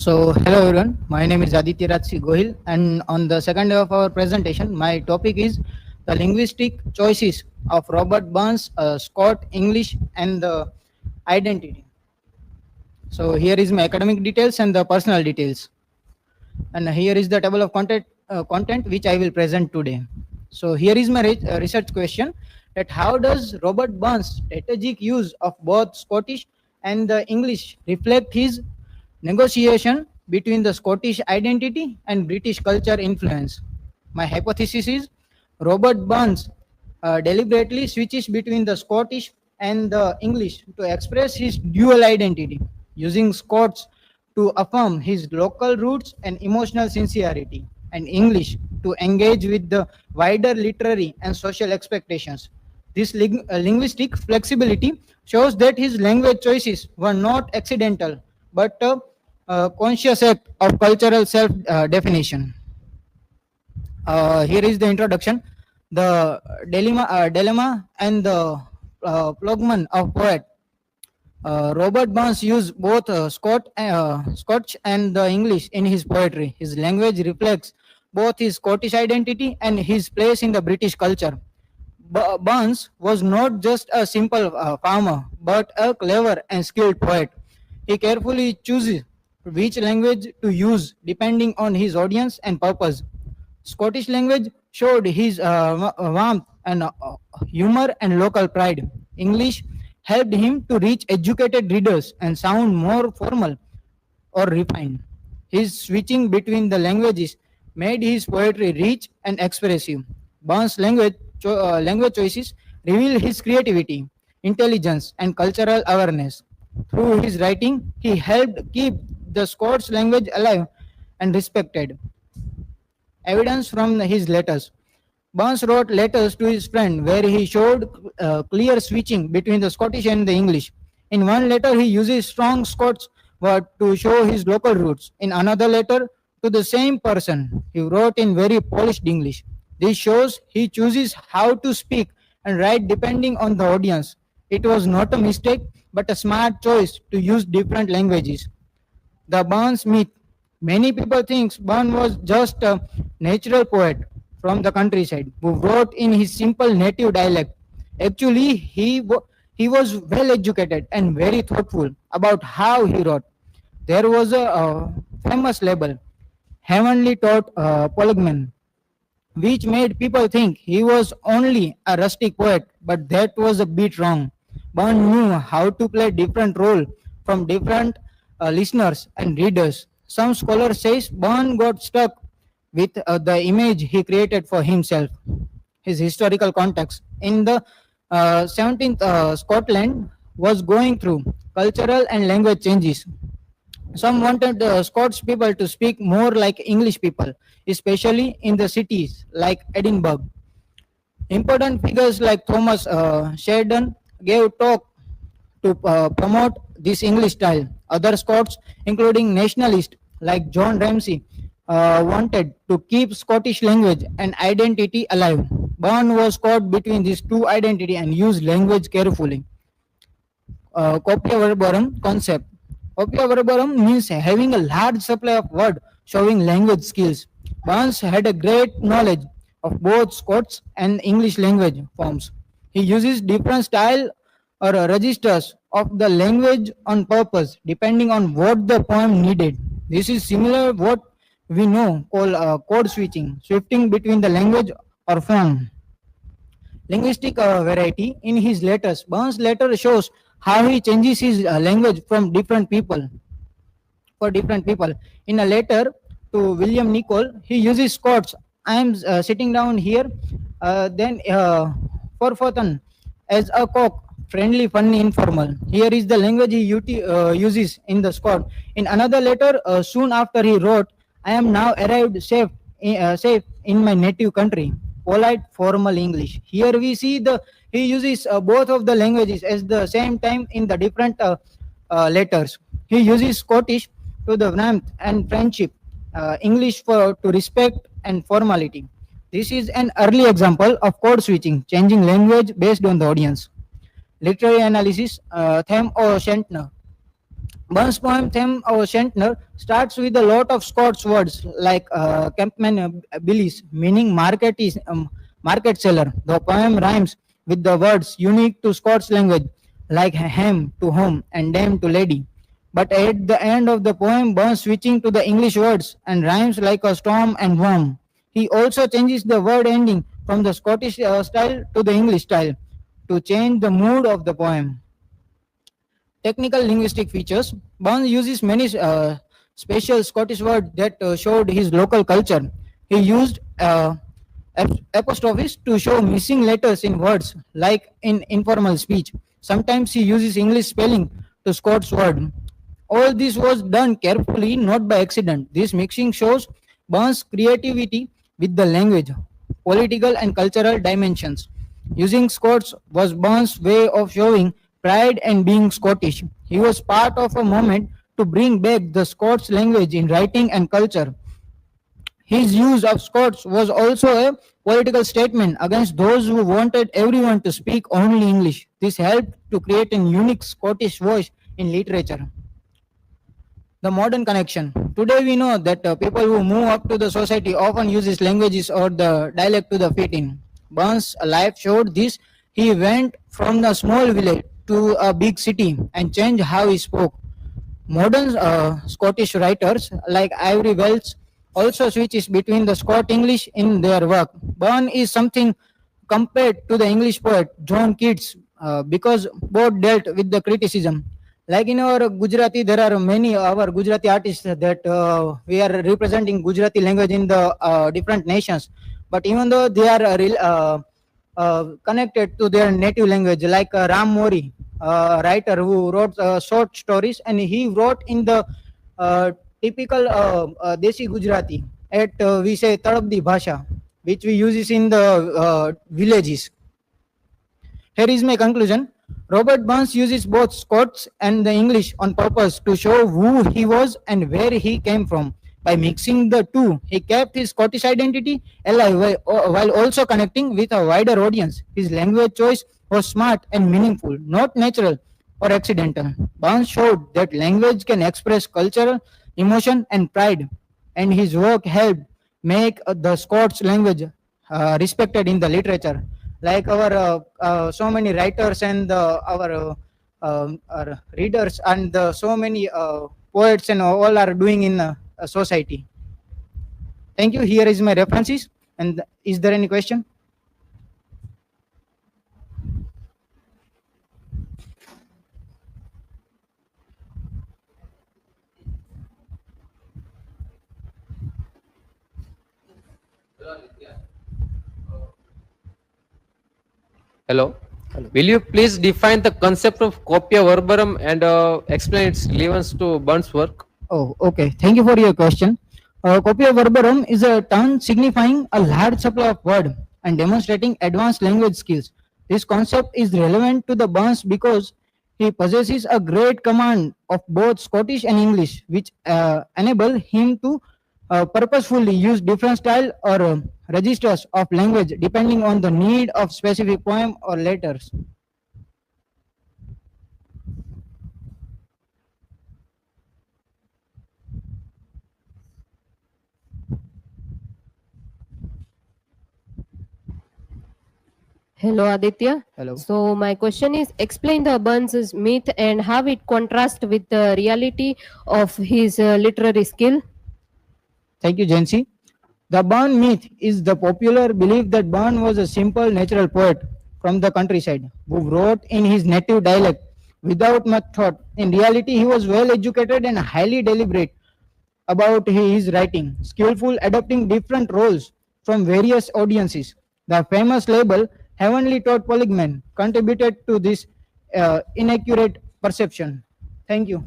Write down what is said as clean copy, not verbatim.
Hello everyone. My name is Aditya Ratsi Gohil, and on the second day of our presentation, my topic is the linguistic choices of Robert Burns, Scott English, and the identity. So, here is my academic details and the personal details, and here is the table of content which I will present today. So, here is my research question: that how does Robert Burns' strategic use of both Scottish and the English reflect his negotiation between the Scottish identity and British culture influence? My hypothesis is Robert Burns deliberately switches between the Scottish and the English to express his dual identity, using Scots to affirm his local roots and emotional sincerity, and English to engage with the wider literary and social expectations. This linguistic flexibility shows that his language choices were not accidental but a conscious act of cultural self definition. Here is the introduction. The dilemma and the ploughman of poet. Robert Burns used both Scotch and the English in his poetry. His language reflects both his Scottish identity and his place in the British culture. Burns was not just a simple farmer, but a clever and skilled poet. He carefully chooses which language to use depending on his audience and purpose. Scottish language showed his warmth and humor and local pride. English helped him to reach educated readers and sound more formal or refined. His switching between the languages made his poetry rich and expressive. Burns' language choices reveal his creativity, intelligence, and cultural awareness. Through his writing, he helped keep the Scots language alive and respected. Evidence from his letters. Burns wrote letters to his friend where he showed clear switching between the Scottish and the English. In one letter, he uses strong Scots word to show his local roots. In another letter to the same person, he wrote in very polished English. This shows he chooses how to speak and write depending on the audience. It was not a mistake, but a smart choice to use different languages. The Burns myth. Many people think Burns was just a natural poet from the countryside who wrote in his simple native dialect. Actually, he was well educated and very thoughtful about how he wrote. There was a famous label, Heavenly Taught Ploughman, which made people think he was only a rustic poet, but that was a bit wrong. Burns knew how to play different role from different listeners and readers. Some scholars say Burns got stuck with the image he created for himself. His historical context. In the 17th, Scotland was going through cultural and language changes. Some wanted the Scots people to speak more like English people, especially in the cities like Edinburgh. Important figures like Thomas Sheridan gave talk to promote this English style. Other Scots, including nationalists like John Ramsay, wanted to keep Scottish language and identity alive. Burns was caught between these two identities and used language carefully. Copia verbatim concept. Copia verbatim means having a large supply of word showing language skills. Burns had a great knowledge of both Scots and English language forms. He uses different style or registers of the language on purpose depending on what the poem needed. This is similar what we know called code switching, shifting between the language or form. Linguistic variety in his letters. Burns' letter shows how he changes his language from different people for different people. In a letter to William Nicol, he uses Scots. I am sitting down here, then forfatan as a cock, friendly, funny, informal. Here is the language he uses in the Scot. In another letter, soon after he wrote, I am now arrived safe in my native country. Polite, formal English. Here we see the he uses both of the languages at the same time in the different letters. He uses Scottish to the warmth and friendship, English for to respect and formality. This is an early example of code switching, changing language based on the audience. Literary analysis, Them O. Shentner. Burns' poem Them or Shentner starts with a lot of Scots words like Campman Billis, meaning market seller. The poem rhymes with the words unique to Scots language, like ham to home and dame to lady. But at the end of the poem, Burns switching to the English words and rhymes like a storm and worm. He also changes the word ending from the Scottish style to the English style to change the mood of the poem. Technical linguistic features. Burns uses many special Scottish words that showed his local culture. He used apostrophes to show missing letters in words, like in informal speech. Sometimes he uses English spelling to Scots word. All this was done carefully, not by accident. This mixing shows Burns' creativity with the language, political and cultural dimensions. Using Scots was Burns' way of showing pride and being Scottish. He was part of a movement to bring back the Scots language in writing and culture. His use of Scots was also a political statement against those who wanted everyone to speak only English. This helped to create a unique Scottish voice in literature. The modern connection. Today we know that people who move up to the society often uses languages or the dialect to the fit in. Burns' life showed this. He went from the small village to a big city and changed how he spoke. Modern Scottish writers like Ivory Wells also switches between the Scott English in their work. Burn is something compared to the English poet John Keats because both dealt with the criticism. Like in our Gujarati, there are many our Gujarati artists that we are representing Gujarati language in the different nations. But even though they are connected to their native language, like Ram Mori, writer who wrote short stories, and he wrote in the typical Desi Gujarati, at we say Tadabdi Bhasha, which we use in the villages. Here is my conclusion. Robert Burns uses both Scots and the English on purpose to show who he was and where he came from. By mixing the two, he kept his Scottish identity alive while also connecting with a wider audience. His language choice was smart and meaningful, not natural or accidental. Burns showed that language can express cultural emotion and pride, and his work helped make the Scots language respected in the literature. Like our so many writers and our readers and so many poets and all are doing in society. Thank you. Here is my references. And is there any question? Hello. Hello. Will you please define the concept of copia verbatim and explain its relevance to Burns' work? Oh, okay. Thank you for your question. Copia verbatim is a term signifying a large supply of word and demonstrating advanced language skills. This concept is relevant to the Burns because he possesses a great command of both Scottish and English, which enable him to purposefully use different style or registers of language depending on the need of specific poem or letters. Hello, Aditya. Hello. So, my question is explain the Burns' myth and how it contrasts with the reality of his literary skill. Thank you, Jancy. The Burn myth is the popular belief that Burn was a simple natural poet from the countryside who wrote in his native dialect without much thought. In reality, he was well educated and highly deliberate about his writing, skillful adapting different roles from various audiences. The famous label Heavenly Taught Polyglot contributed to this inaccurate perception. Thank you.